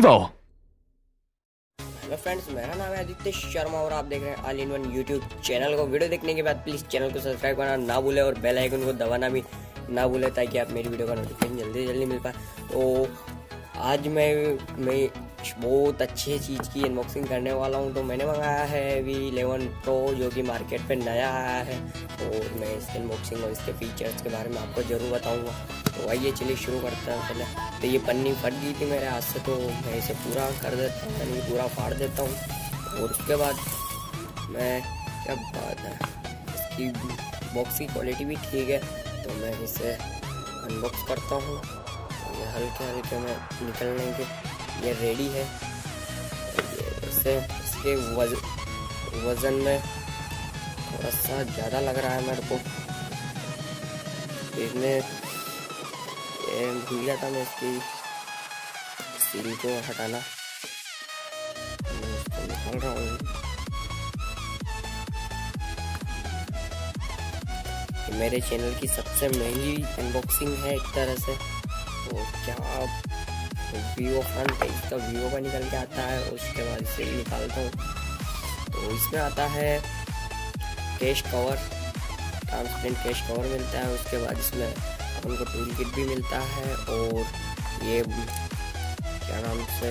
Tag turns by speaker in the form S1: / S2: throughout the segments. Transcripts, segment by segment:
S1: Vivo।
S2: Hello friends, मेरा नाम है आदित्य शर्मा और आप देख रहे हैं all in one YouTube channel को। वीडियो देखने के बाद प्लीज़ चैनल को सब्सक्राइब करना ना भूलें और बेल आइकन को दबाना भी ना भूलें ताकि आप मेरी वीडियो का नोटिफिकेशन जल्दी जल्दी मिल पाए। तो आज मैं बहुत अच्छी चीज़ की अनबॉक्सिंग करने वाला हूं। तो मैंने मंगाया है V11 Pro जो कि मार्केट पे नया आया है और मैं इसकी अनबॉक्सिंग और इसके फीचर्स के बारे में आपको ज़रूर बताऊंगा। तो आइए चलिए शुरू करते हैं। पहले तो ये पन्नी फट गई थी मेरे हाथ से, तो मैं इसे पूरा कर देता हूँ, यानी पूरा फाड़ देता हूँ। और उसके बाद मैं, क्या बात है, इसकी बॉक्स की क्वालिटी भी ठीक है। तो मैं इसे अनबॉक्स करता हूँ। ये हल्के हल्के में निकलने के ये रेडी है। इसे इसके वज़न में थोड़ा सा ज़्यादा लग रहा है मेरे को। इसमें भूल गया था मैं इसकी सील को हटाना। इसको निकाल रहा हूँ। मेरे चैनल की सबसे महंगी अनबॉक्सिंग है एक तरह से। तो क्या वीवो फ्रंट है इसका, वीवो का निकल के आता है। उसके बाद इसे भी निकालता हूँ। तो इसमें आता है केश कवर, ट्रांसपेरेंट केश कवर मिलता है। उसके बाद इसमें अपन को टूल किट भी मिलता है और ये क्या नाम से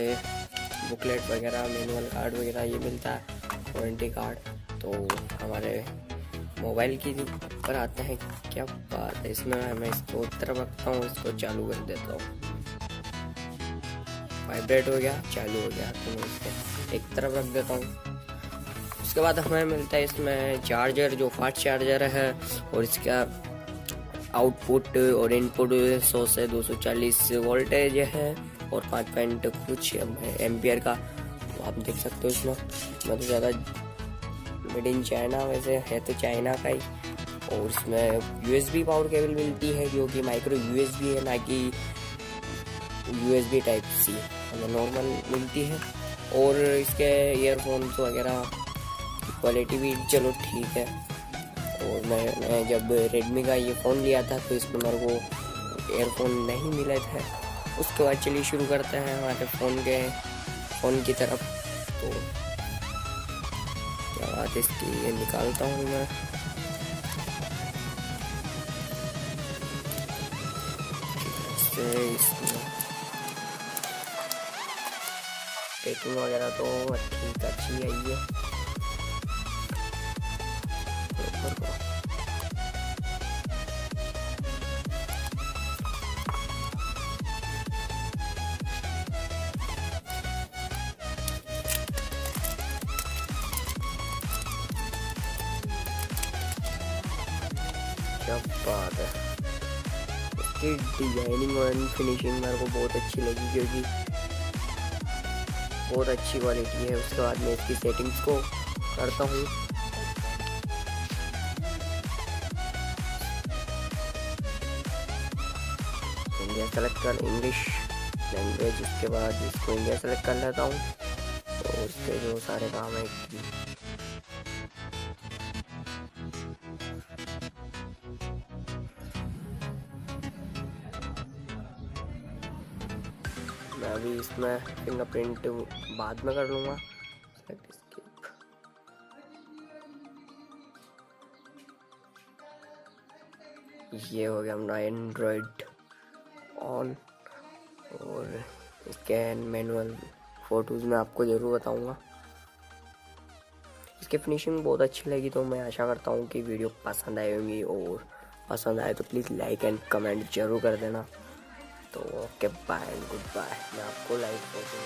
S2: बुकलेट वगैरह, मैनुअल कार्ड वगैरह ये मिलता है, वारंटी कार्ड। तो हमारे मोबाइल की पर आते हैं। क्या बात है, इसमें मैं इसको तरफ रखता हूँ, इसको चालू कर देता हूँ। वाइब्रेट हो गया, चालू हो गया। तो मैं इसको एक तरफ रख देता हूँ। उसके बाद हमें मिलता है इसमें चार्जर, जो फास्ट चार्जर है। और इसका आउटपुट और इनपुट 100 से 240 वोल्टेज है और 5 पॉइंट कुछ एम्पियर का। तो आप देख सकते हो इसमें। मैं तो ज़्यादा मेड इन चाइना, वैसे है तो चाइना का ही। और इसमें USB पावर केबल मिलती है जो कि माइक्रो USB है, ना कि USB टाइप C हमें नॉर्मल मिलती है। और इसके ईयरफोन्स वगैरह क्वालिटी भी चलो ठीक है। और मैं जब रेडमी का ये फ़ोन लिया था तो इसमें मेरे को ईयरफोन नहीं मिले थे। उसके बाद चलिए शुरू करते हैं हमारे फ़ोन की तरफ। तो क्या बात, इसकी ये निकालता हूँ मैं। इसमें पैकिंग वगैरह तो अच्छी है ये। क्या बात है, इसकी डिजाइनिंग और फिनिशिंग मेरे को बहुत अच्छी लगी क्योंकि बहुत अच्छी क्वालिटी है। उसके बाद मैं इसकी सेटिंग्स को करता हूँ। इंडिया सेलेक्ट कर, इंग्लिश लैंग्वेज। उसके बाद इसको इंडिया सेलेक्ट कर लेता हूँ। तो उसके जो सारे काम है, मैं अभी इसमें फिंगरप्रिंट बाद में कर लूँगा। ये हो गया अपना एंड्रॉयड ऑन। और स्कैन मैनुअल फ़ोटोज़ में आपको ज़रूर बताऊँगा। इसकी फिनिशिंग बहुत अच्छी लगी। तो मैं आशा करता हूँ कि वीडियो पसंद आई होगी, और पसंद आए तो प्लीज़ लाइक एंड कमेंट ज़रूर कर देना। तो okay, bye and good bye. मैं आपको लाइक फोटो